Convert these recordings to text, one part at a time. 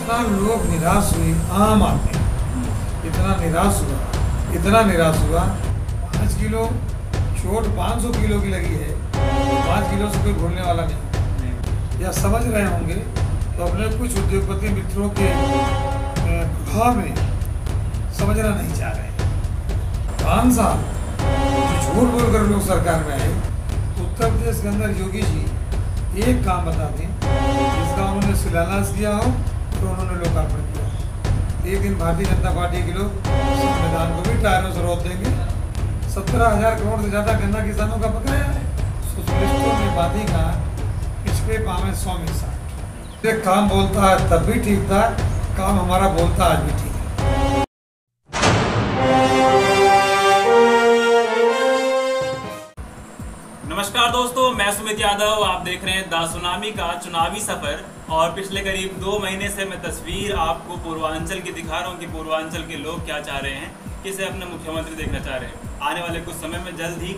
इतना लोग निराश हुए, आम आदमी इतना निराश हुआ। 5 किलो चोट 500 किलो की लगी है, 5 किलो से कोई भूलने वाला नहीं। या समझ रहे होंगे तो अपने कुछ उद्योगपति मित्रों के प्रभाव में समझना नहीं चाह रहे। 5 साल झूठ बोल कर लोग सरकार में आए। उत्तर प्रदेश के अंदर योगी जी एक काम बता दें जिसका उन्होंने शिलान्यास किया हो तो उन्होंने लोकार्पण किया। एक दिन भारतीय जनता पार्टी के लोग संविधान को भी टायरों से रोक देंगे। 17,000 करोड़ से ज़्यादा गन्ना किसानों का बकाया है। सोशलिस्टों ने बाधी का पिछले पावे 100 में 60। काम बोलता है तब भी ठीक था, काम हमारा बोलता आज भी ठीक है। नमस्कार दोस्तों, मैं सुमित यादव। आप देख रहे हैं द सुनामी का चुनावी सफर। और पिछले करीब 2 महीने से मैं तस्वीर आपको पूर्वांचल की दिखा रहा हूँ कि पूर्वांचल के लोग क्या चाह रहे हैं, किसे अपने मुख्यमंत्री देखना चाह रहे हैं। आने वाले कुछ समय में जल्द ही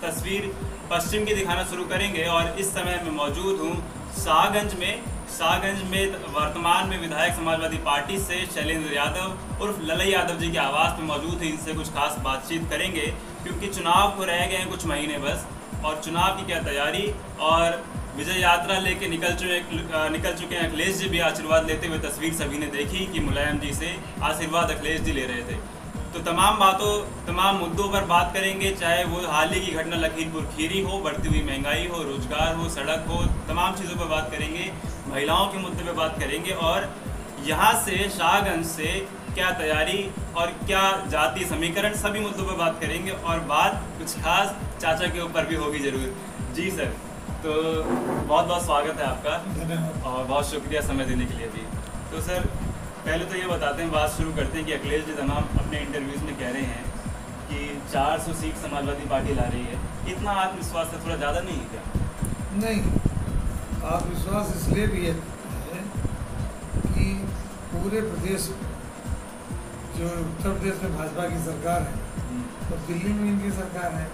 तस्वीर पश्चिम की दिखाना शुरू करेंगे। और इस समय मैं मौजूद हूँ शाहगंज में वर्तमान में विधायक समाजवादी पार्टी से शैलेंद्र यादव उर्फ ललई यादव जी के आवास में मौजूद है। इनसे कुछ खास बातचीत करेंगे क्योंकि चुनाव को रह गए हैं कुछ महीने बस, और चुनाव की क्या तैयारी और विजय यात्रा लेके निकल चुके हैं अखिलेश जी भी आशीर्वाद लेते हुए तस्वीर सभी ने देखी कि मुलायम जी से आशीर्वाद अखिलेश जी ले रहे थे। तो तमाम मुद्दों पर बात करेंगे, चाहे वो हाल ही की घटना लखीमपुर खीरी हो, बढ़ती हुई महंगाई हो, रोजगार हो, सड़क हो, तमाम चीज़ों पर बात करेंगे। महिलाओं के मुद्दे पर बात करेंगे और यहाँ से शाहगंज से क्या तैयारी और क्या जातीय समीकरण, सभी मुद्दों पर बात करेंगे। और बात कुछ खास चाचा के ऊपर भी होगी जरूर। जी सर, तो बहुत बहुत स्वागत है आपका और बहुत शुक्रिया समय देने के लिए भी। तो सर पहले तो ये बताते हैं, बात शुरू करते हैं कि अखिलेश जी तमाम अपने इंटरव्यूज़ में कह रहे हैं कि 400 सीट समाजवादी पार्टी ला रही है। इतना आत्मविश्वास से थोड़ा ज़्यादा नहीं है क्या? नहीं, आत्मविश्वास इसलिए भी है कि पूरे प्रदेश में जो उत्तर प्रदेश में भाजपा की सरकार है, तो दिल्ली में इनकी सरकार है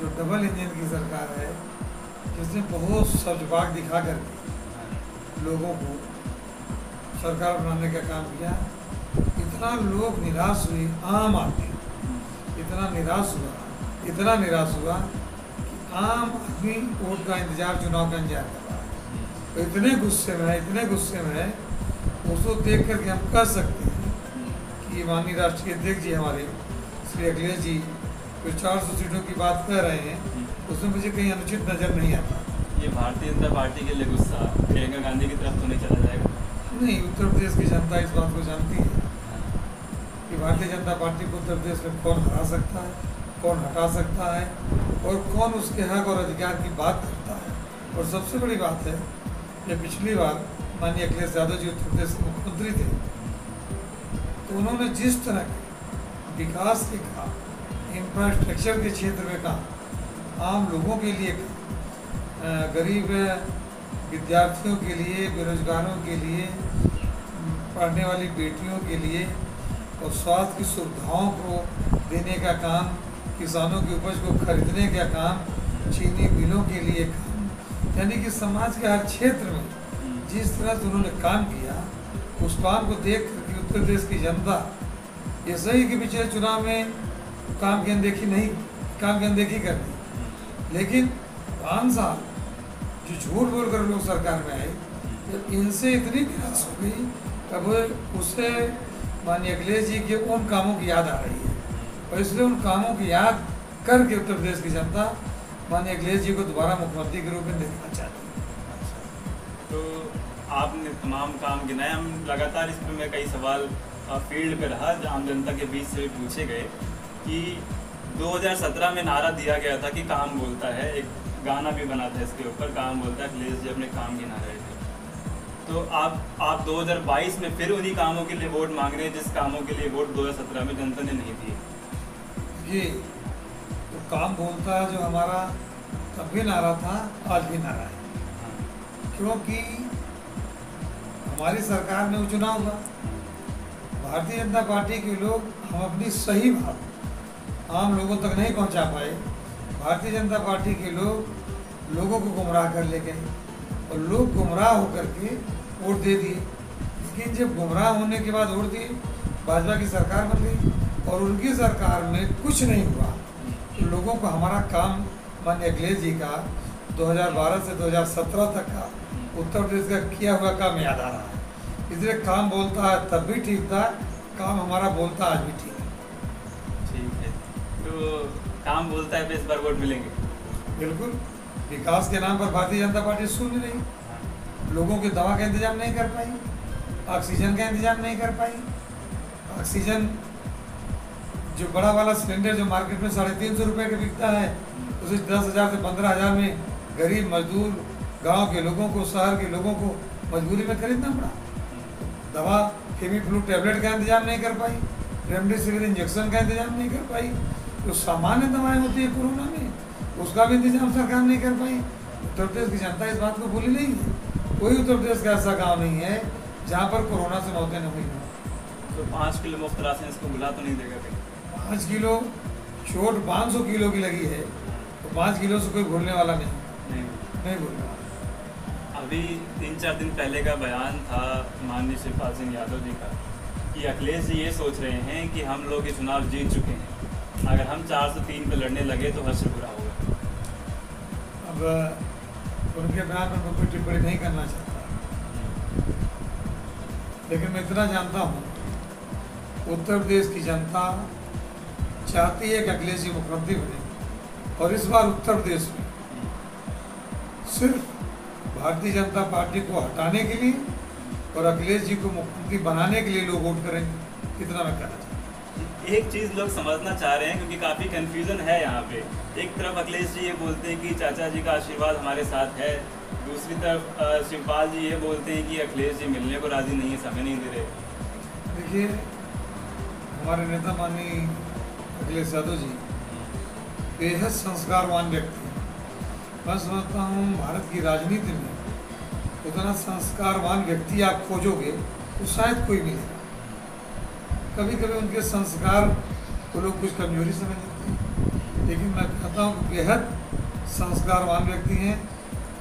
जो डबल इंजन की सरकार है, जिसने बहुत सजबाग दिखा कर लोगों को सरकार बनाने का काम किया। इतना लोग निराश हुए, आम आदमी इतना निराश हुआ कि आम आदमी वोट का इंतजार, चुनाव का इंतजार कर रहा है। तो इतने गुस्से में है उसको देख करके हम कह सकते हैं कि माननीय राष्ट्रीय अध्यक्ष जी हमारे श्री अखिलेश जी जो 400 सीटों की बात कर रहे हैं उसमें मुझे कहीं अनुचित नज़र नहीं आता। ये भारतीय जनता पार्टी के लिए गुस्सा प्रियंका गांधी की तरफ तो नहीं चला जाएगा? नहीं, उत्तर प्रदेश की जनता इस बात को जानती है कि भारतीय जनता पार्टी को उत्तर प्रदेश में कौन हरा सकता है, कौन हटा सकता है और कौन उसके हक और अधिकार की बात करता है। और सबसे बड़ी बात है कि पिछली बार माननीय अखिलेश यादव जी उत्तर प्रदेश के मुख्यमंत्री थे तो उन्होंने जिस तरह के विकास के काम, इंफ्रास्ट्रक्चर के क्षेत्र में काम, आम लोगों के लिए, गरीब विद्यार्थियों के लिए, बेरोजगारों के लिए, पढ़ने वाली बेटियों के लिए और स्वास्थ्य की सुविधाओं को देने का काम, किसानों की उपज को खरीदने का काम, चीनी मिलों के लिए काम, यानी कि समाज के हर क्षेत्र में जिस तरह से उन्होंने काम किया, उस काम को देख करके उत्तर प्रदेश की जनता, ये सही कि पिछले चुनाव में काम की अनदेखी कर दी, लेकिन 5 साल जो झूठ बोल कर लोग सरकार में आए, जब इनसे इतनी निराश हो गई तब उससे माननीय अखिलेश जी के उन कामों की याद आ रही है और इसलिए उन कामों की याद करके उत्तर प्रदेश की जनता माननीय अखिलेश जी को दोबारा मुख्यमंत्री के रूप में देखना चाहती है। तो आपने तमाम काम गिनाए। हम लगातार इस पर मैं कई सवाल फील्ड पे रहा, आम जनता के बीच से भी पूछे गए कि 2017 में नारा दिया गया था कि काम बोलता है, एक गाना भी बना था इसके ऊपर, काम बोलता है, अखिलेश जी अपने काम गिना रहे थे। तो आप 2022 में फिर उन्हीं कामों के लिए वोट मांग रहे हैं जिस कामों के लिए वोट 2017 में जनता ने नहीं दिए। ये तो काम बोलता है जो हमारा तब भी नारा था, आज भी नारा है, क्योंकि हमारी सरकार में वो चुनाव हुआ, भारतीय जनता पार्टी के लोग हम अपनी सही बात आम लोगों तक नहीं पहुंचा पाए। भारतीय जनता पार्टी के लोगों को गुमराह कर ले गए और लोग गुमराह होकर के वोट दे दिए। लेकिन जब गुमराह होने के बाद उड़ दिए, भाजपा की सरकार बन गई और उनकी सरकार में कुछ नहीं हुआ, तो लोगों को हमारा काम माननीय अखिलेश जी का 2012 से 2017 तक का उत्तर प्रदेश का किया हुआ काम याद आ रहा है। इसलिए काम बोलता है तब भी ठीक था, काम हमारा बोलता आज भी ठीक है। ठीक है, तो काम बोलता है, इस बार वोट मिलेंगे। बिल्कुल, विकास के नाम पर भारतीय जनता पार्टी शून्य रही, लोगों के दवा का इंतजाम नहीं कर पाई, ऑक्सीजन का इंतजाम नहीं कर पाई। ऑक्सीजन जो बड़ा वाला सिलेंडर जो मार्केट में 350 रुपये का बिकता है, उसे 10,000 से 15,000 में गरीब मजदूर गांव के लोगों को, शहर के लोगों को मजबूरी में खरीदना पड़ा। दवा केमीफ्लू टैबलेट का इंतजाम नहीं कर पाई, रेमडेसिविर इंजेक्शन का इंतजाम नहीं कर पाई, जो सामान्य दवाएं होती है कोरोना में, उसका भी इंतजाम सरकार नहीं कर पाई। उत्तर प्रदेश की जनता इस बात को भूली नहीं है। कोई उत्तर प्रदेश का ऐसा गाँव नहीं है जहाँ पर कोरोना से मौतें न हुई हों। तो 5 किलो मुफ्त राशन इसको बुला तो नहीं देगा कहीं? 5 किलो चोट 500 किलो की लगी है, तो 5 किलो से कोई भूलने वाला नहीं भूलने वाला। अभी 3-4 दिन पहले का बयान था माननीय शिवपाल सिंह यादव जी का कि अखिलेश जी ये सोच रहे हैं कि हम लोग ये चुनाव जीत चुके हैं, अगर हम 403 पे लड़ने लगे तो हद से बुरा होगा। अब उनके बयान पर मैं कोई टिप्पणी नहीं करना चाहता, लेकिन मैं इतना जानता हूँ, उत्तर प्रदेश की जनता चाहती है कि अखिलेश जी मुख्यमंत्री बने, और इस बार उत्तर प्रदेश में सिर्फ भारतीय जनता पार्टी को हटाने के लिए और अखिलेश जी को मुख्यमंत्री बनाने के लिए लोग वोट करेंगे। इतना मैं कहना चाहता हूँ। एक चीज़ लोग समझना चाह रहे हैं, क्योंकि काफ़ी कन्फ्यूज़न है यहाँ पे। एक तरफ अखिलेश जी ये बोलते हैं कि चाचा जी का आशीर्वाद हमारे साथ है, दूसरी तरफ शिवपाल जी ये बोलते हैं कि अखिलेश जी मिलने को राज़ी नहीं है, समय नहीं दे रहे। देखिए, हमारे नेता माननीय अखिलेश यादव जी बेहद संस्कारवान व्यक्ति हैं। मैं समझता हूँ भारत की राजनीति में उतना संस्कारवान व्यक्ति आप खोजोगे तो शायद कोई मिलेगा। कभी कभी उनके संस्कार को लोग कुछ कमजोरी समझ लेते हैं, लेकिन मैं कहता हूँ कि बेहद संस्कारवान व्यक्ति हैं।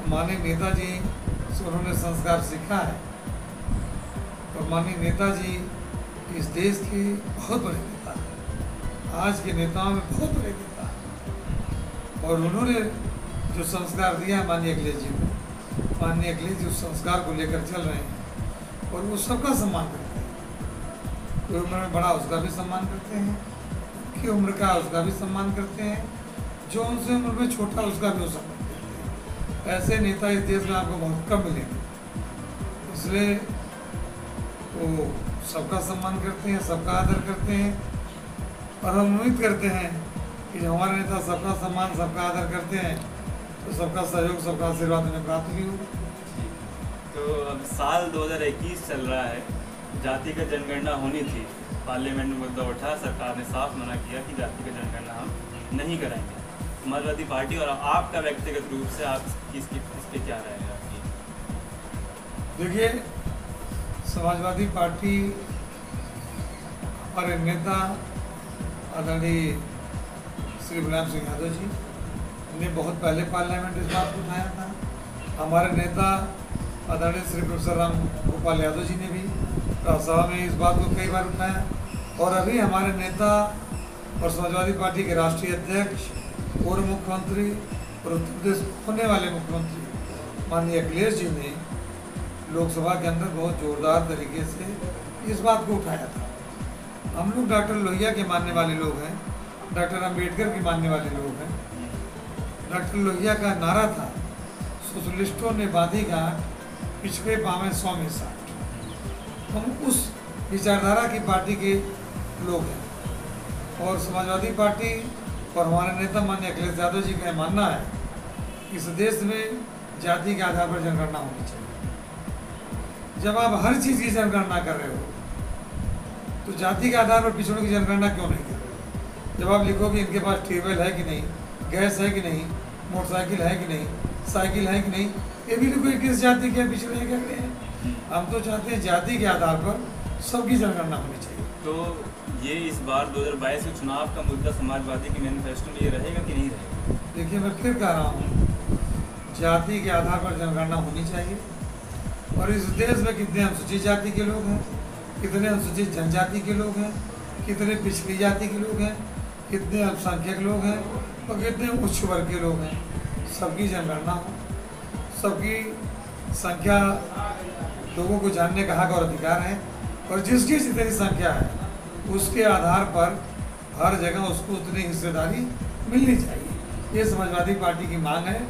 माननीय नेताजी से उन्होंने संस्कार सीखा है, और माननीय नेताजी इस देश के बहुत बड़े नेता हैं, आज के नेताओं में बहुत बड़े नेता हैं, और उन्होंने जो संस्कार दिया है माननीय अखिलेश जी को, माननीय अखिलेश जी उस संस्कार को लेकर चल रहे हैं, और वो सबका सम्मान करते हैं। कोई उम्र में बड़ा उसका भी सम्मान करते हैं, कि उम्र का उसका भी सम्मान करते हैं, जो उनसे उम्र में छोटा उसका भी वो सम्मान करते हैं। ऐसे नेता इस देश में आपको बहुत कम मिलेंगे, इसलिए वो सबका सम्मान करते हैं, सबका आदर करते हैं, और हम उम्मीद करते हैं कि जो हमारे नेता सबका सम्मान, सबका आदर करते हैं, तो सबका सहयोग, सबका आशीर्वाद उन्हें प्राप्त भी होगा। तो अब साल 2021 चल रहा है, जाति का जनगणना होनी थी, पार्लियामेंट में मुद्दा उठा, सरकार ने साफ मना किया कि जाति का जनगणना हम नहीं कराएंगे। समाजवादी पार्टी और आपका व्यक्तिगत रूप से आप इस पे क्या राय है आपकी? देखिए, समाजवादी पार्टी हमारे नेता आदरणीय श्री मुलायम सिंह यादव जी ने बहुत पहले पार्लियामेंट इस बात को उठाया था। हमारे नेता आदरणीय श्री प्रोफेसर राम गोपाल यादव जी ने भी राज्यसभा में इस बात को कई बार उठाया, और अभी हमारे नेता और समाजवादी पार्टी के राष्ट्रीय अध्यक्ष, पूर्व मुख्यमंत्री और उत्तर प्रदेश होने वाले मुख्यमंत्री माननीय अखिलेश जी ने लोकसभा के अंदर बहुत जोरदार तरीके से इस बात को उठाया था। हम लोग डॉक्टर लोहिया के मानने वाले लोग हैं, डॉक्टर अम्बेडकर के मानने वाले लोग हैं। डॉक्टर लोहिया का नारा था, सोशलिस्टों ने बांधी गांठ, पिछड़े पावे 100 में 60। हम उस विचारधारा की पार्टी के लोग हैं, और समाजवादी पार्टी और हमारे नेता माननीय अखिलेश यादव जी का मानना है कि इस देश में जाति के आधार पर जनगणना होनी चाहिए। जब आप हर चीज़ की जनगणना कर रहे हो, तो जाति के आधार पर पिछड़ों की जनगणना क्यों नहीं कर रहे हो? जब आप लिखोगे इनके पास ट्यूबवेल है कि नहीं, गैस है कि नहीं, मोटरसाइकिल है कि नहीं, साइकिल है कि नहीं, ये भी लिखो किस जाति के पिछड़े क्या रहे हैं। हम तो चाहते हैं जाति के आधार पर सबकी जनगणना होनी चाहिए। तो ये इस बार 2022 के चुनाव का मुद्दा समाजवादी के मैनिफेस्टो में ये रहेगा कि नहीं रहेगा? देखिए, मैं फिर कह रहा हूँ, जाति के आधार पर जनगणना होनी चाहिए, और इस देश में कितने अनुसूचित जाति के लोग हैं, कितने अनुसूचित जनजाति के लोग हैं, कितने पिछड़ी जाति के लोग हैं, कितने अल्पसंख्यक लोग हैं और कितने उच्च वर्ग के लोग हैं। सबकी जनगणना हो, सबकी संख्या लोगों को जानने का हक और अधिकार है, और जिसकी जितनी संख्या है उसके आधार पर हर जगह उसको उतनी हिस्सेदारी मिलनी चाहिए। ये समाजवादी पार्टी की मांग है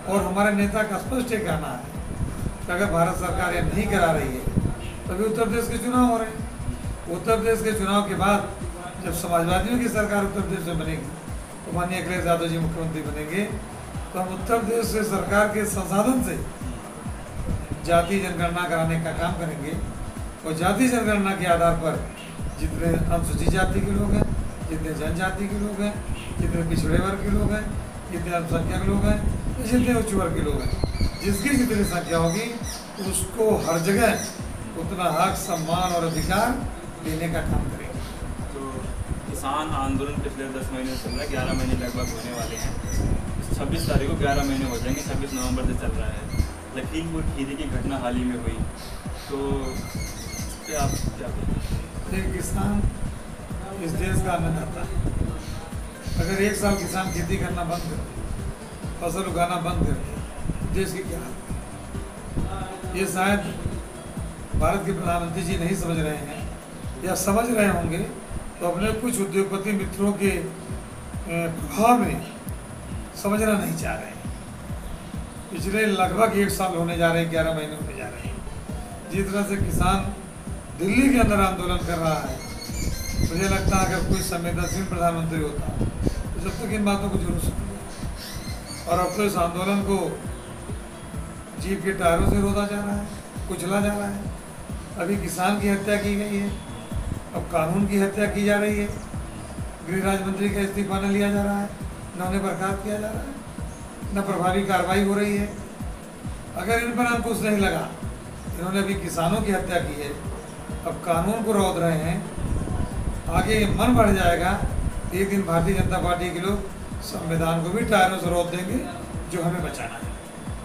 और हमारे नेता का स्पष्ट ये कहना है कि अगर भारत सरकार ये नहीं करा रही है तभी उत्तर प्रदेश के चुनाव हो रहे हैं। उत्तर प्रदेश के चुनाव के बाद जब समाजवादियों की सरकार उत्तर प्रदेश में बनेगी तो माननीय अखिलेश यादव जी मुख्यमंत्री बनेंगे, तो हम उत्तर प्रदेश से सरकार के संसाधन से जाति जनगणना कराने का काम करेंगे और जाति जनगणना के आधार पर जितने अनुसूचित जाति के लोग हैं, जितने जनजाति के लोग हैं, जितने पिछड़े वर्ग के लोग हैं, जितने अल्पसंख्यक लोग हैं, जितने उच्च वर्ग के लोग हैं, जिसकी जितनी संख्या होगी उसको हर जगह उतना हक, सम्मान और अधिकार देने का काम करेंगे। तो किसान आंदोलन पिछले 10 महीने से चल रहा है, 11 महीने लगभग होने वाले हैं। 26 तारीख को 11 महीने हो जाएंगे, 26 नवंबर से चल रहा है। लखीमपुर खीरी की घटना हाल ही में हुई, तो आप क्या बोलते हैं? किसान इस देश का अन्नदाता है। अगर एक साल किसान खेती करना बंद कर दे, फसल उगाना बंद कर दे, देश की क्या हालत? ये शायद भारत के प्रधानमंत्री जी नहीं समझ रहे हैं, या समझ रहे होंगे तो अपने कुछ उद्योगपति मित्रों के प्रभाव में समझना नहीं चाह रहे हैं। पिछले लगभग 1 साल होने जा रहे हैं, 11 महीने होने जा रहे हैं। जिस तरह से किसान दिल्ली के अंदर आंदोलन कर रहा है, मुझे लगता है अगर कोई संवेदनशील प्रधानमंत्री होता तो जब तक इन बातों को जरूर सुनिए। और अब तो इस आंदोलन को जीप के टायरों से रोदा जा रहा है, कुचला जा रहा है। अभी किसान की हत्या की गई है, अब कानून की हत्या की जा रही है, गृह राज्य मंत्री का इस्तीफा न लिया जा रहा है, न उन्हें बर्खास्त किया जा रहा है, न प्रभावी कार्रवाई हो रही है। अगर इन पर अंकुश नहीं लगा, इन्होंने अभी किसानों की हत्या की है, अब कानून को रौंद रहे हैं, आगे ये मन बढ़ जाएगा, एक दिन भारतीय जनता पार्टी के लोग संविधान को भी टायरों से रौंद देंगे, जो हमें बचाना है।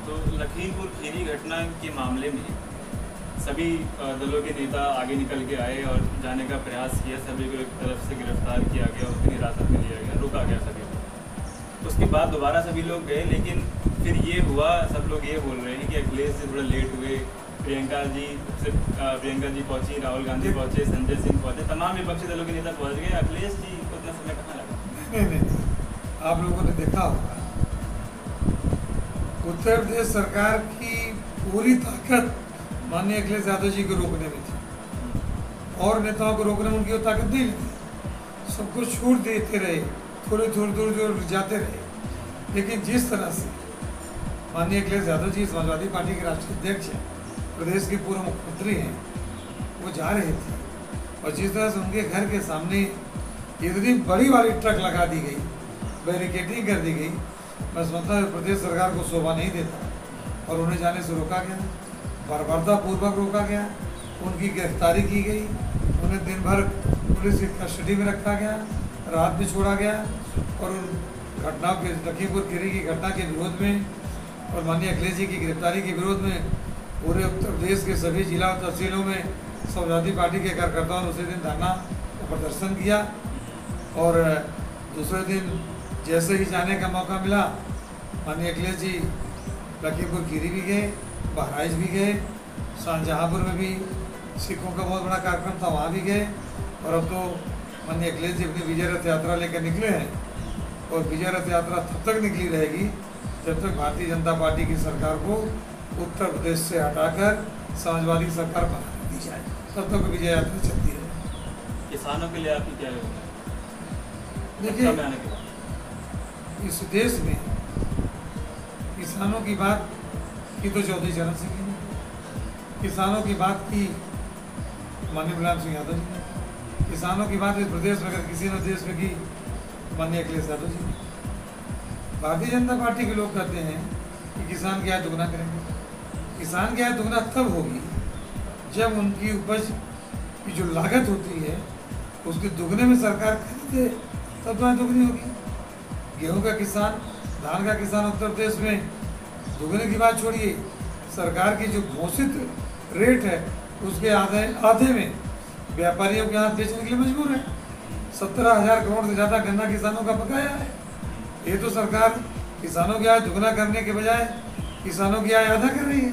तो लखीमपुर खीरी घटना के मामले में सभी दलों के नेता आगे निकल के आए और जाने का प्रयास किया, सभी को एक तरफ से गिरफ्तार किया गया, उसकी हिरासत में लिया गया, रोका गया सभी को। उसके बाद दोबारा सभी लोग गए, लेकिन फिर ये हुआ, सब लोग ये बोल रहे हैं कि अखिलेश जी थोड़ा लेट हुए, प्रियंका जी पहुंची, राहुल गांधी पहुंचे, संजय सिंह पहुंचे, तमाम विपक्षी दलों के नेता पहुंच गए, अखिलेश जी को इतना समय कहाँ लगा? नहीं, आप लोगों ने देखा होगा उत्तर प्रदेश सरकार की पूरी ताकत माननीय अखिलेश यादव जी को रोकने में थी, और नेताओं को रोकने में उनकी वो ताकत नहीं लगी। सबको छूट देते रहे, थोड़ी दूर जाते रहे। लेकिन जिस तरह से माननीय अखिलेश यादव जी समाजवादी पार्टी के राष्ट्रीय अध्यक्ष हैं, प्रदेश के पूर्व मुख्यमंत्री हैं, वो जा रहे थे, और जिस तरह से उनके घर के सामने इतनी बड़ी वाली ट्रक लगा दी गई, बैरिकेडिंग कर दी गई, मैं समझता हूँ प्रदेश सरकार को शोभा नहीं देता और उन्हें जाने से रोका गया, बर्बरतापूर्वक रोका गया, उनकी गिरफ्तारी की गई, उन्हें दिन भर पुलिस की कस्टडी में रखा गया, रात में छोड़ा गया, और उन घटनाओं के लखीमपुर खीरी की घटना के विरोध में और माननीय अखिलेश जी की गिरफ्तारी के विरोध में पूरे उत्तर प्रदेश के सभी जिला और तहसीलों में समाजवादी पार्टी के कार्यकर्ताओं ने उसी दिन धरना प्रदर्शन किया। और दूसरे दिन जैसे ही जाने का मौका मिला, माननीय अखिलेश जी लखीमपुर खीरी भी गए, बहराइच भी गए, शाहजहाँपुर में भी सिखों का बहुत बड़ा कार्यक्रम था, वहाँ भी गए। और अब तो माननीय अखिलेश जी अपनी विजय रथ यात्रा लेकर निकले हैं, और विजय रथ यात्रा तब तक निकली रहेगी जब तक भारतीय जनता पार्टी की सरकार को उत्तर प्रदेश से हटाकर समाजवादी सरकार बना दी जाए, तब तक विजय यात्रा चलती है। किसानों के लिए आपकी क्या है? देखिए, इस देश में किसानों की बात की तो चौधरी चरण सिंह ने, किसानों की बात की माननीय मुलायम सिंह यादव जी ने, किसानों की बात इस प्रदेश में अगर किसी ने देश में की माननीय अखिलेश यादव जी ने। भारतीय जनता पार्टी के लोग कहते हैं कि किसान की आय दुगना करेंगे। किसान की आय दुगना तब होगी जब उनकी उपज की जो लागत होती है उसके दुगने में सरकार खरीदे, तब तो आय दुगनी होगी। गेहूं का किसान, धान का किसान उत्तर प्रदेश में दुगने की बात छोड़िए, सरकार की जो घोषित रेट है उसके आधे में व्यापारियों के हाथ बेचने के लिए मजबूर है। 17,000 करोड़ से ज़्यादा गन्ना किसानों का बकाया है। ये तो सरकार किसानों की आय दुगना करने के बजाय किसानों की आय आधा कर रही है।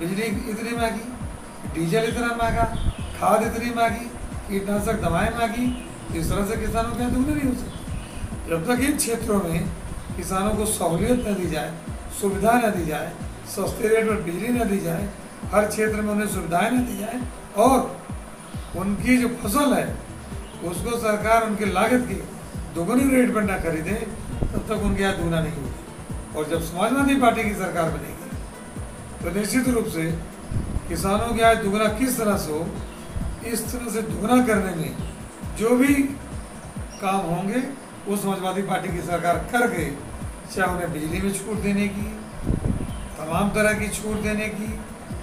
बिजली इतनी महंगी, डीजल इतना महंगा, खाद इतनी महंगी, कीटनाशक दवाएं महंगी, इस तरह से किसानों की आय दुगनी नहीं हो सकती। जब तक इन क्षेत्रों में किसानों को सहूलियत न दी जाए, सुविधा न दी जाए, सस्ते रेट पर बिजली न दी जाए, हर क्षेत्र में उन्हें सुविधाएं न दी जाए और उनकी जो फसल है उसको सरकार उनकी लागत की दोगुनी रेट पर न खरीदे, तब तक उनकी आय दुगना नहीं होगी। और जब समाजवादी पार्टी की सरकार बनेगी तो निश्चित रूप से किसानों की आय दुगना किस तरह से हो, इस तरह से दुगना करने में जो भी काम होंगे वो समाजवादी पार्टी की सरकार करके, चाहे उन्हें बिजली में छूट देने की, तमाम तरह की छूट देने की,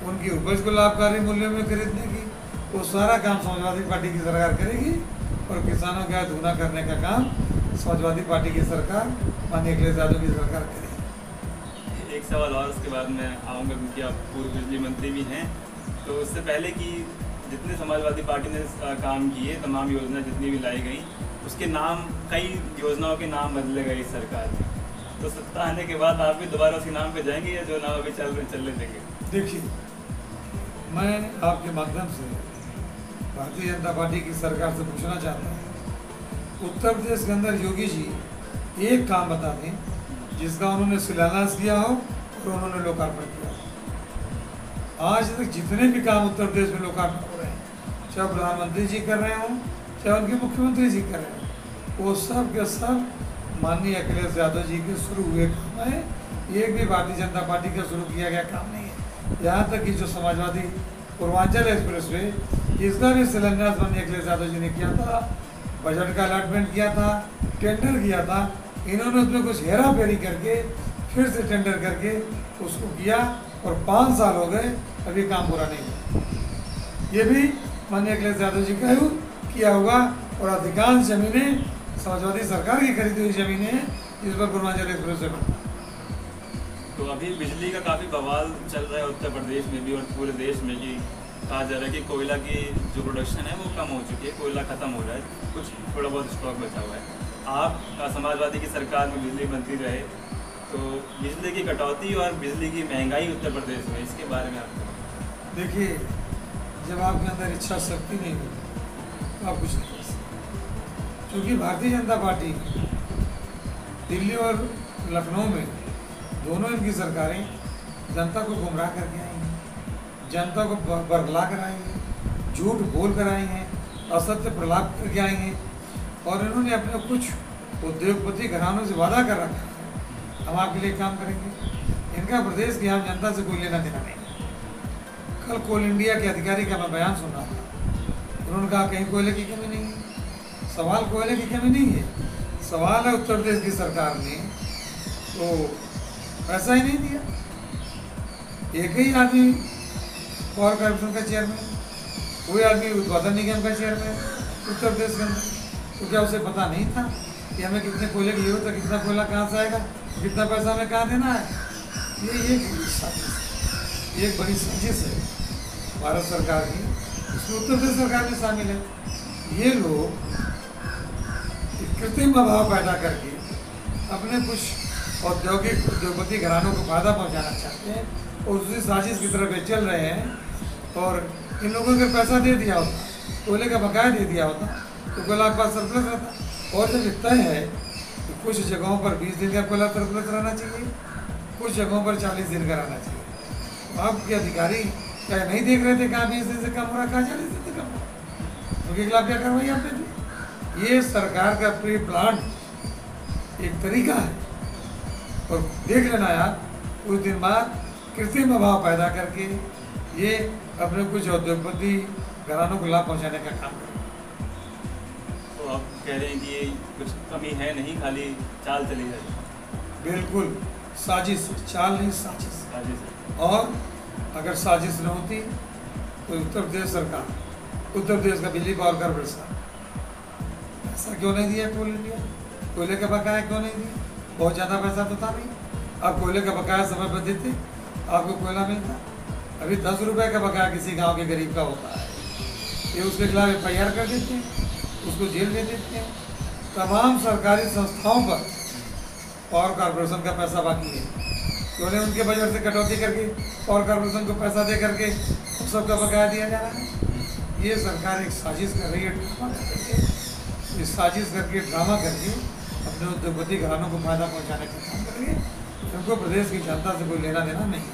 उनकी उपज को लाभकारी मूल्यों में खरीदने की, वो सारा काम समाजवादी पार्टी की सरकार करेगी और किसानों की आय दुगना करने का काम समाजवादी पार्टी की सरकार, माननीय अखिलेश यादव की सरकार करेगी। एक सवाल और उसके बाद मैं आऊँगा, क्योंकि आप पूर्व बिजली मंत्री भी हैं, तो उससे पहले कि जितने समाजवादी पार्टी ने काम किए, तमाम योजना जितनी भी लाई गई, उसके नाम, कई योजनाओं के नाम बदले गए इस सरकार में। तो सत्ता आने के बाद आप भी दोबारा उसी नाम पे जाएंगे या जो नाम अभी चलने देंगे? देखिए, मैं आपके माध्यम से भारतीय जनता पार्टी की सरकार से पूछना चाहता हूँ, उत्तर प्रदेश के अंदर योगी जी एक काम बता दें जिसका उन्होंने शिलान्यास किया हो और उन्होंने लोकार्पण किया हो। आज तक जितने भी काम उत्तर प्रदेश में लोकार्पण हो रहे हैं, चाहे प्रधानमंत्री जी कर रहे हों, चाहे उनके मुख्यमंत्री जी कर रहे हों, वो सब के सब माननीय अखिलेश यादव जी के शुरू हुए काम है। एक भी भारतीय जनता पार्टी का शुरू किया गया काम नहीं है। यहाँ तक कि जो समाजवादी पूर्वांचल एक्सप्रेस वे, इसका भी शिलान्यास माननीय अखिलेश यादव जी ने किया था, बजट का अलॉटमेंट किया था, टेंडर किया था। इन्होंने उसमें कुछ हेरा फेरी करके फिर से टेंडर करके उसको किया और 5 साल हो गए, अभी काम पूरा नहीं हुआ। ये भी माननीय अखिलेश यादव जी का किया हुआ और अधिकांश जमीनें समाजवादी सरकार की खरीदी हुई जमीनें हैं जिस पर पूर्वांचल एक्सप्रेस वे बना। तो अभी बिजली का काफ़ी बवाल चल रहा है उत्तर प्रदेश में भी और पूरे देश में कि कहा जा रहा है कि कोयला की जो प्रोडक्शन है वो कम हो चुकी है, कोयला ख़त्म हो रहा है, कुछ थोड़ा बहुत स्टॉक बचा हुआ है। आप समाजवादी की सरकार में बिजली मंत्री रहे, तो बिजली की कटौती और बिजली की महंगाई उत्तर प्रदेश में, इसके बारे में आप देखिए, जब आपके अंदर इच्छा शक्ति नहीं होती तो आप कुछ नहीं कर सकते। क्योंकि भारतीय जनता पार्टी दिल्ली और लखनऊ में दोनों इनकी सरकारें जनता को गुमराह करके आई हैं, जनता को बरगला कर आई हैं, झूठ बोल कर आई हैं, असत्य प्रलाप करके आई हैं और इन्होंने अपने कुछ उद्योगपति घरानों से वादा कर रखा है, हम आपके लिए काम करेंगे। इनका प्रदेश की आम जनता से कोई लेना देना नहीं। कल कोल इंडिया के अधिकारी का मैं बयान सुन रहा था, उन्होंने कहा कहीं कोयले की कमी नहीं है। सवाल कोयले की कमी नहीं है, सवाल है उत्तर प्रदेश की सरकार ने तो पैसा ही नहीं दिया। एक ही आदमी पावर कॉर्पोरेशन का चेयरमैन, कोई आदमी उत्पादन निगम का चेयरमैन उत्तर प्रदेश के अंदर, तो क्या उसे पता नहीं था कि हमें कितने कोयले की जरूरत है, कितना कोयला कहाँ से आएगा, कितना पैसा हमें कहाँ देना है? ये एक बड़ी साजिश है भारत सरकार की, इसमें उत्तर प्रदेश सरकार भी शामिल है। ये लोग कृत्रिम अभाव पैदा करके अपने कुछ उद्योगपति घरानों को फायदा पहुंचाना चाहते हैं और उसी साजिश की तरफ चल रहे हैं। और इन लोगों को पैसा दे दिया होता, कोयले का बकाया दे दिया होता तो कोयला के पास सरप्लस रहता। और जब तय है कि कुछ जगहों पर 20 दिन का कोयला सरप्लस रहना चाहिए, कुछ जगहों पर 40 दिन का रहना चाहिए। आपके अधिकारी क्या नहीं देख रहे थे कहाँ 20 दिन से कम हो रहा, कहाँ 40 दिन से कम हो रहा? उनके खिलाफ क्या कार्रवाई आपने की? ये सरकार का प्री प्लान एक तरीका है और देख लेना यार, कुछ दिन बाद कृत्रिम अभाव पैदा करके ये अपने कुछ उद्योगपति घरानों को लाभ पहुंचाने का काम करें। तो आप कह रहे हैं कि ये कुछ कमी है नहीं, खाली चाल चली जाए? बिल्कुल साजिश, चाल नहीं साजिश। साजिश। और अगर साजिश न होती तो उत्तर प्रदेश सरकार, उत्तर प्रदेश का बिजली पावर कॉर्पोरेशन पैसा क्यों नहीं दिया? कोल इंडिया कोयले का बकाया क्यों नहीं दिया? बहुत ज़्यादा पैसा तो था नहीं। अब कोयले का बकाया समय पर देते आपको कोयला मिलता। अभी 10 रुपये का बकाया किसी गांव के गरीब का होता है, ये उसके खिलाफ FIR कर देते हैं, उसको जेल दे देते हैं। तमाम सरकारी संस्थाओं पर पावर कॉरपोरेशन का पैसा बाकी है, तो उन्हें उनके बजट से कटौती करके पावर कॉरपोरेशन को पैसा दे करके उन सबका बकाया दिया जा रहा है। ये सरकार एक साजिश कर रही है, ड्रामा करके, इस साजिश करके ड्रामा करके अपने उद्योगपति घरानों को फायदा पहुंचाने का काम कर रही है। उनको प्रदेश की जनता से कोई लेना देना नहीं।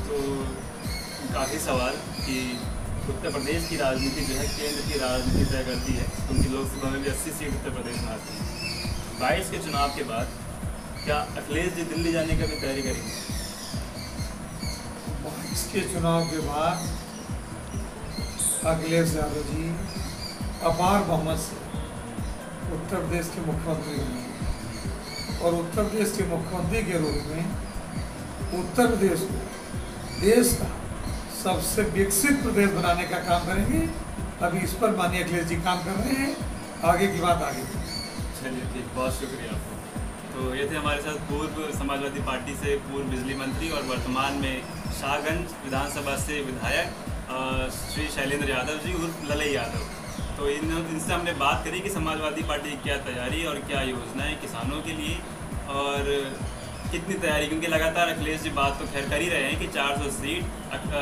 तो काफ़ी सवाल कि उत्तर प्रदेश की राजनीति जो है केंद्र की राजनीति तय करती है। उनकी लोकसभा में भी 80 सीट उत्तर प्रदेश में आती है। 22 के चुनाव के बाद क्या अखिलेश जी दिल्ली जाने का भी तैयारी करेंगे? 22 के चुनाव के बाद अखिलेश यादव जी अपार बहुमत से उत्तर प्रदेश के मुख्यमंत्री बनेंगे और उत्तर प्रदेश के मुख्यमंत्री के रूप में उत्तर प्रदेश को देश का सबसे विकसित प्रदेश बनाने का काम करेंगे। अभी इस पर माननीय अखिलेश जी काम कर रहे हैं, आगे की बात आगे। चलिए ठीक, बहुत शुक्रिया आपको। तो ये थे हमारे साथ पूर्व समाजवादी पार्टी से पूर्व बिजली मंत्री और वर्तमान में शाहगंज विधानसभा से विधायक श्री शैलेंद्र यादव जी उर्फ ललई यादव। तो इनसे हमने बात करी कि समाजवादी पार्टी की क्या तैयारी और क्या योजनाएं किसानों के लिए और कितनी तैयारी, क्योंकि लगातार अखिलेश जी बात तो खैर कर ही रहे हैं कि 400 सीट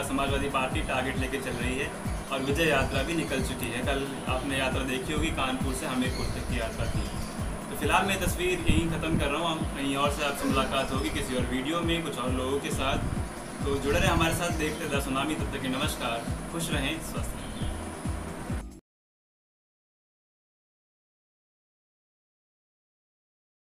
समाजवादी पार्टी टारगेट लेके चल रही है और विजय यात्रा भी निकल चुकी है। कल आपने यात्रा देखी होगी, कानपुर से हमीरपुर तक की यात्रा थी। तो फिलहाल मैं तस्वीर यहीं ख़त्म कर रहा हूँ, कहीं और से आपसे मुलाकात होगी किसी और वीडियो में कुछ और लोगों के साथ। तो जुड़े रहें हमारे साथ, देखते द सुनामी। तब तक के नमस्कार, खुश रहें, स्वस्थ रहें।